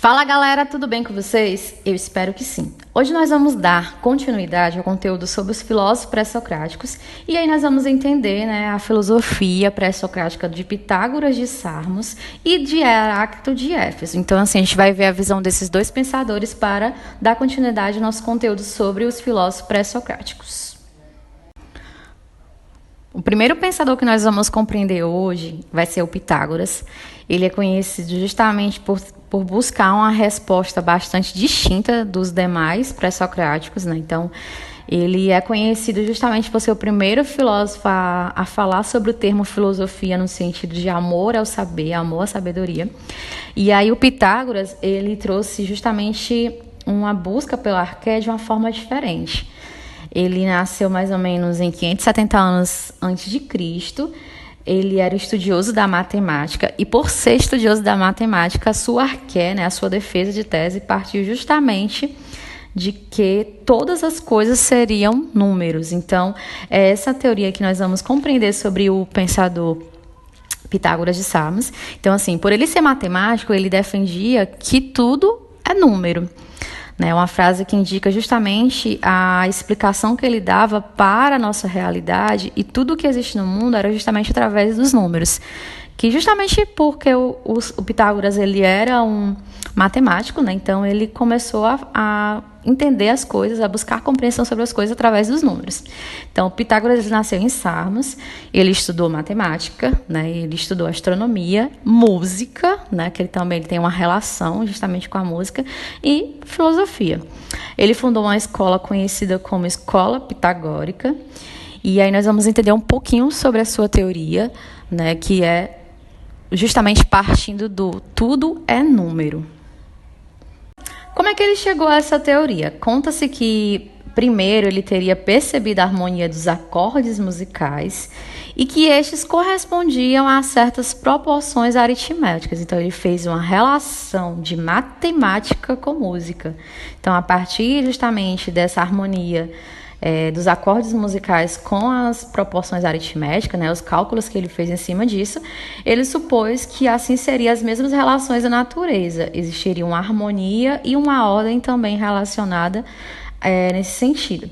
Fala galera, tudo bem com vocês? Eu espero que sim. Hoje nós vamos dar continuidade ao conteúdo sobre os filósofos pré-socráticos e aí nós vamos entender a filosofia pré-socrática de Pitágoras de Samos e de Heráclito de Éfeso. Então assim, a gente vai ver a visão desses dois pensadores para dar continuidade ao nosso conteúdo sobre os filósofos pré-socráticos. O primeiro pensador que nós vamos compreender hoje vai ser o Pitágoras. Ele é conhecido justamente por buscar uma resposta bastante distinta dos demais pré-socráticos, né? Então, ele é conhecido justamente por ser o primeiro filósofo a falar sobre o termo filosofia no sentido de amor ao saber, amor à sabedoria. E aí o Pitágoras, ele trouxe justamente uma busca pelo arqué de uma forma diferente. Ele nasceu mais ou menos em 570 anos antes de Cristo. Ele era estudioso da matemática e, por ser estudioso da matemática, a sua arqué, a sua defesa de tese, partiu justamente de que todas as coisas seriam números. Então, é essa teoria que nós vamos compreender sobre o pensador Pitágoras de Samos. Então, assim, por ele ser matemático, ele defendia que tudo é número. É uma frase que indica justamente a explicação que ele dava para a nossa realidade e tudo que existe no mundo era justamente através dos números. Que justamente porque o Pitágoras ele era um matemático, então ele começou a entender as coisas, a buscar compreensão sobre as coisas através dos números. Então, Pitágoras nasceu em Samos, ele estudou matemática, ele estudou astronomia, música, que ele também tem uma relação justamente com a música, e filosofia. Ele fundou uma escola conhecida como Escola Pitagórica, e aí nós vamos entender um pouquinho sobre a sua teoria, que é justamente partindo do tudo é número. Como é que ele chegou a essa teoria? Conta-se que, primeiro, ele teria percebido a harmonia dos acordes musicais e que estes correspondiam a certas proporções aritméticas. Então, ele fez uma relação de matemática com música. Então, a partir justamente dessa harmonia dos acordes musicais com as proporções aritméticas, os cálculos que ele fez em cima disso, ele supôs que assim seriam as mesmas relações da natureza. Existiria uma harmonia e uma ordem também relacionada nesse sentido.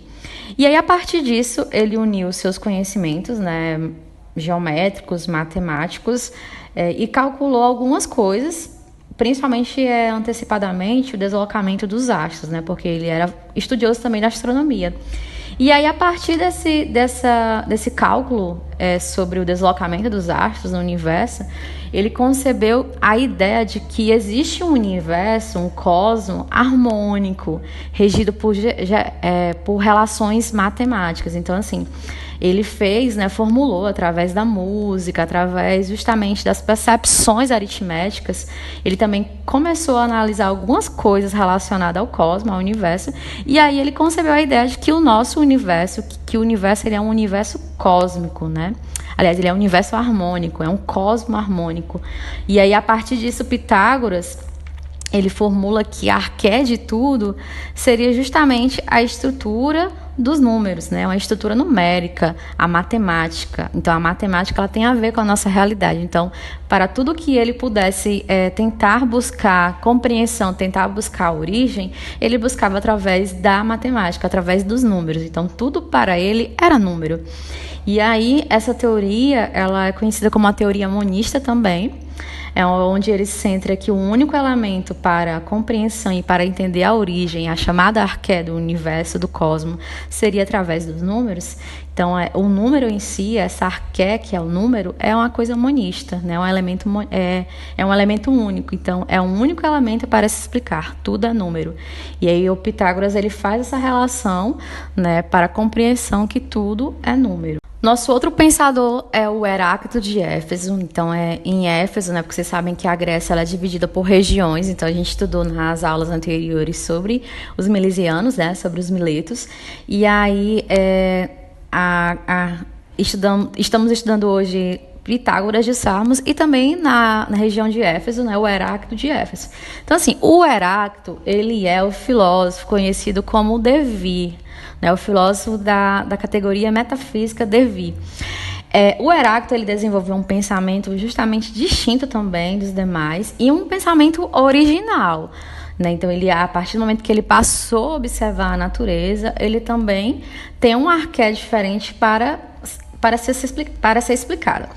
E aí, a partir disso, ele uniu seus conhecimentos geométricos, matemáticos, e calculou algumas coisas, principalmente antecipadamente o deslocamento dos astros, porque ele era estudioso também da astronomia. E aí, a partir desse cálculo sobre o deslocamento dos astros no universo, ele concebeu a ideia de que existe um universo, um cosmo harmônico, regido por relações matemáticas. Então, assim, ele formulou através da música, através justamente das percepções aritméticas. Ele também começou a analisar algumas coisas relacionadas ao cosmos, ao universo, e aí ele concebeu a ideia de que o nosso universo, que o universo ele é um universo cósmico, Aliás, ele é um universo harmônico, é um cosmo harmônico. E aí, a partir disso, Pitágoras, ele formula que a arqué de tudo seria justamente a estrutura dos números, uma estrutura numérica, a matemática. Então, a matemática ela tem a ver com a nossa realidade. Então, para tudo que ele pudesse tentar buscar compreensão, tentar buscar a origem, ele buscava através da matemática, através dos números. Então, tudo para ele era número. E aí, essa teoria ela é conhecida como a teoria monista também, onde ele centra que o único elemento para a compreensão e para entender a origem, a chamada arqué do universo, do cosmos, seria através dos números. Então, o número em si, essa arqué, que é o número, é uma coisa monista, é um elemento único. Então, é um único elemento para se explicar, tudo é número. E aí, o Pitágoras ele faz essa relação para a compreensão que tudo é número. Nosso outro pensador é o Heráclito de Éfeso. Então, é em Éfeso, porque vocês sabem que a Grécia ela é dividida por regiões. Então, a gente estudou nas aulas anteriores sobre os milesianos, sobre os miletos. E aí, estamos estudando hoje Pitágoras de Samos e também na região de Éfeso, o Heráclito de Éfeso. Então, assim, o Heráclito, ele é o filósofo conhecido como Devir, o filósofo da categoria metafísica Devir. O Heráclito ele desenvolveu um pensamento justamente distinto também dos demais e um pensamento original. Né? Então, a partir do momento que ele passou a observar a natureza, ele também tem um arqué diferente para ser explicado.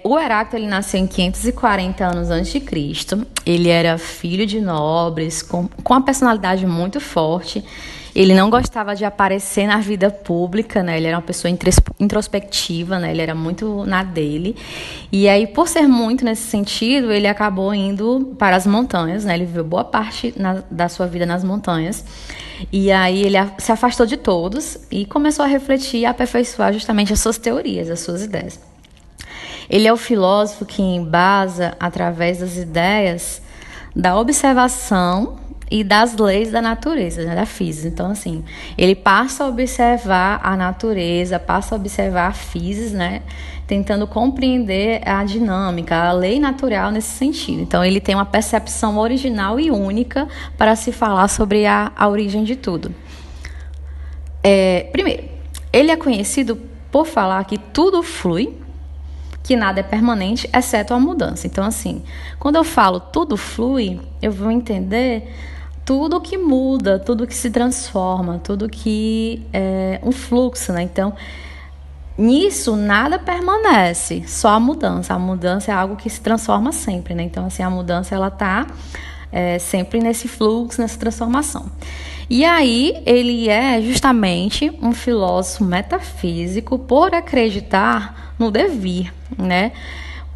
O Heráclito ele nasceu em 540 anos antes de Cristo. Ele era filho de nobres, com uma personalidade muito forte. Ele não gostava de aparecer na vida pública, né? Ele era uma pessoa introspectiva, né? Ele era muito na dele. E aí, por ser muito nesse sentido, ele acabou indo para as montanhas, né? Ele viveu boa parte da sua vida nas montanhas. E aí ele se afastou de todos e começou a refletir e aperfeiçoar justamente as suas teorias, as suas ideias. Ele é o filósofo que embasa, através das ideias, da observação e das leis da natureza, né, da física. Então, assim, ele passa a observar a natureza, passa a observar a física, né, tentando compreender a dinâmica, a lei natural nesse sentido. Então, ele tem uma percepção original e única para se falar sobre a origem de tudo. Primeiro, ele é conhecido por falar que tudo flui, que nada é permanente, exceto a mudança. Então, assim, quando eu falo tudo flui, eu vou entender tudo que muda, tudo que se transforma, tudo que é um fluxo, né? Então, nisso nada permanece, só a mudança. A mudança é algo que se transforma sempre, né? Então, assim, a mudança ela tá sempre nesse fluxo, nessa transformação. E aí, ele é justamente um filósofo metafísico por acreditar no devir, né?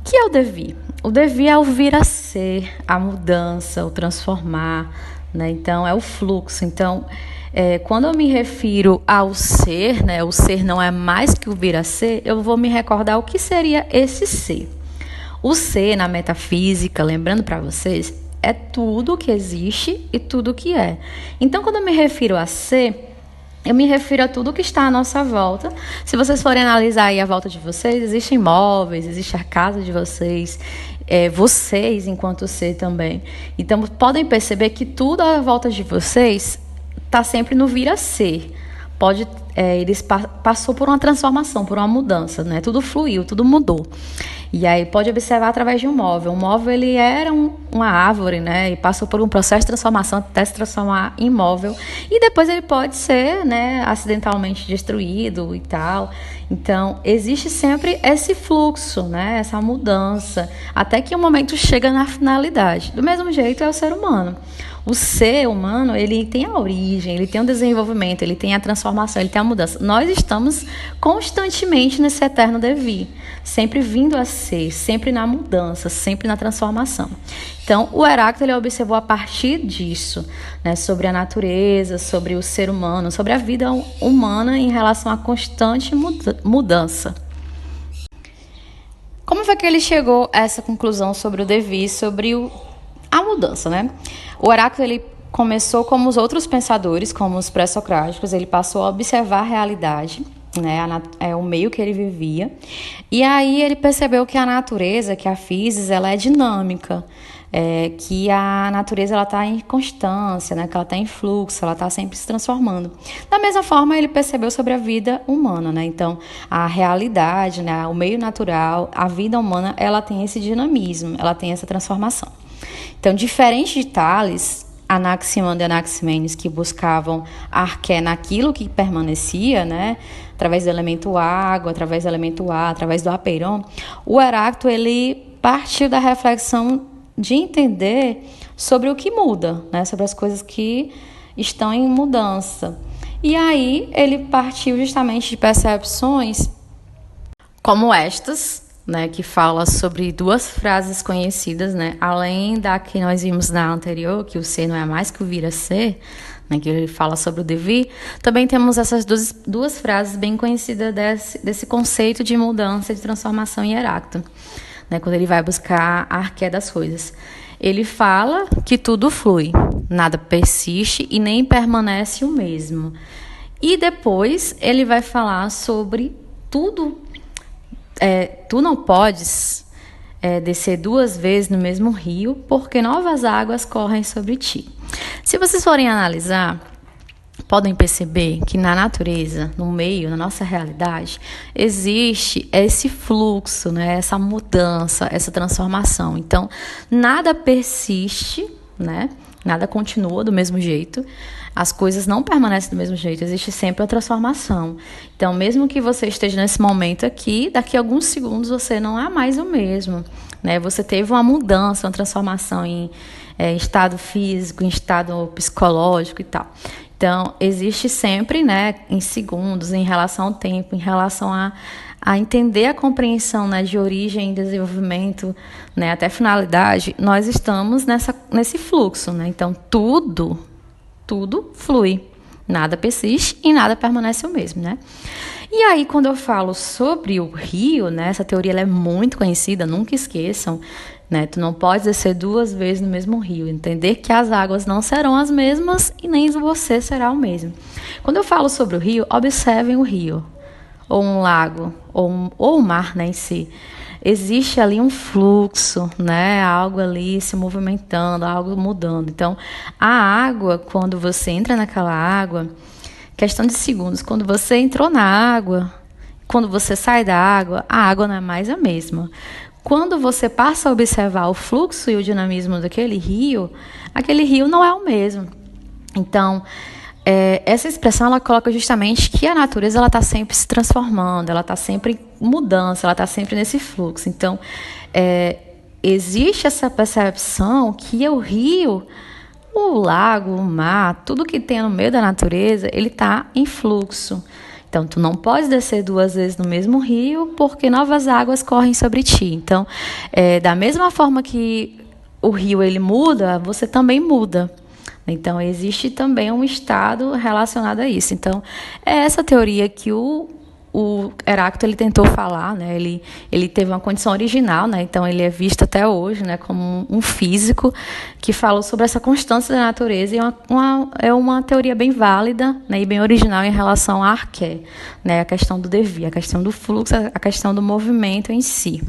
O que é o devir? O devir é o vir a ser, a mudança, o transformar, né? Então, é o fluxo. Então, quando eu me refiro ao ser, né? O ser não é mais que o vir a ser, eu vou me recordar o que seria esse ser. O ser, na metafísica, lembrando para vocês, é tudo que existe e tudo que é. Então, quando eu me refiro a ser, eu me refiro a tudo que está à nossa volta. Se vocês forem analisar aí a volta de vocês, existem móveis, existe a casa de vocês, vocês enquanto ser também. Então, podem perceber que tudo à volta de vocês está sempre no vir a ser. Eles passou por uma transformação, por uma mudança, né? Tudo fluiu, tudo mudou. E aí pode observar através de um móvel. O móvel ele era uma árvore, né? E passou por um processo de transformação até se transformar em móvel. E depois ele pode ser, né, acidentalmente destruído e tal. Então, existe sempre esse fluxo, né? Essa mudança, até que o momento chega na finalidade. Do mesmo jeito é o ser humano. O ser humano, ele tem a origem, ele tem o desenvolvimento, ele tem a transformação, ele tem a mudança. Nós estamos constantemente nesse eterno devir, sempre vindo a ser, sempre na mudança, sempre na transformação. Então, o Heráclito ele observou a partir disso, né, sobre a natureza, sobre o ser humano, sobre a vida humana em relação à constante mudança. Como foi que ele chegou a essa conclusão sobre o devir, sobre a mudança, né? O Heráclito ele começou como os outros pensadores, como os pré-socráticos, ele passou a observar a realidade, né, o meio que ele vivia, e aí ele percebeu que a natureza, que a física, ela é dinâmica, que a natureza ela está em constância, né, que ela está em fluxo, ela está sempre se transformando. Da mesma forma, ele percebeu sobre a vida humana, né? Então, a realidade, né, o meio natural, a vida humana, ela tem esse dinamismo, ela tem essa transformação. Então, diferente de Tales, Anaximandro e Anaximenes, que buscavam arqué naquilo que permanecia, né, através do elemento água, através do elemento ar, através do apeiron, o Heráclito ele partiu da reflexão de entender sobre o que muda, né, sobre as coisas que estão em mudança. E aí ele partiu justamente de percepções como estas, né, que fala sobre duas frases conhecidas, né, além da que nós vimos na anterior, que o ser não é mais que o vir a ser, né, que ele fala sobre o devir. Também temos essas duas frases bem conhecidas desse conceito de mudança, de transformação em Heráclito, né, quando ele vai buscar a arqué das coisas. Ele fala que tudo flui, nada persiste e nem permanece o mesmo. E depois ele vai falar sobre tudo. Tu não podes descer duas vezes no mesmo rio, porque novas águas correm sobre ti. Se vocês forem analisar, podem perceber que na natureza, no meio, na nossa realidade, existe esse fluxo, né? Essa mudança, essa transformação. Então, nada persiste, né? Nada continua do mesmo jeito. As coisas não permanecem do mesmo jeito, existe sempre a transformação. Então, mesmo que você esteja nesse momento aqui, daqui a alguns segundos você não é mais o mesmo, né? Você teve uma mudança, uma transformação em estado físico, em estado psicológico e tal. Então, existe sempre, né, em segundos, em relação ao tempo, em relação a entender a compreensão, né, de origem, desenvolvimento, né, até finalidade, nós estamos nesse fluxo, né? Então, tudo flui. Nada persiste e nada permanece o mesmo, né? E aí, quando eu falo sobre o rio, né, essa teoria ela é muito conhecida, nunca esqueçam, né? Tu não pode descer 2 vezes no mesmo rio. Entender que as águas não serão as mesmas e nem você será o mesmo. Quando eu falo sobre o rio, observem o rio, ou um lago, ou o mar, né, em si. Existe ali um fluxo, né? Algo ali se movimentando, algo mudando. Então, a água, quando você entra naquela água, questão de segundos, quando você entrou na água, quando você sai da água, a água não é mais a mesma. Quando você passa a observar o fluxo e o dinamismo daquele rio, aquele rio não é o mesmo. Então, essa expressão ela coloca justamente que a natureza ela está sempre se transformando, ela está sempre em mudança, ela está sempre nesse fluxo. Então, existe essa percepção que o rio, o lago, o mar, tudo que tem no meio da natureza, ele está em fluxo. Então, tu não pode descer 2 vezes no mesmo rio, porque novas águas correm sobre ti. Então, da mesma forma que o rio ele muda, você também muda. Então, existe também um estado relacionado a isso. Então, é essa teoria que o Heráclito ele tentou falar, né? Ele teve uma condição original, né? Então ele é visto até hoje, né, como um físico que falou sobre essa constância da natureza e é uma teoria bem válida, né, e bem original em relação à arqué, né? A questão do devir, a questão do fluxo, a questão do movimento em si.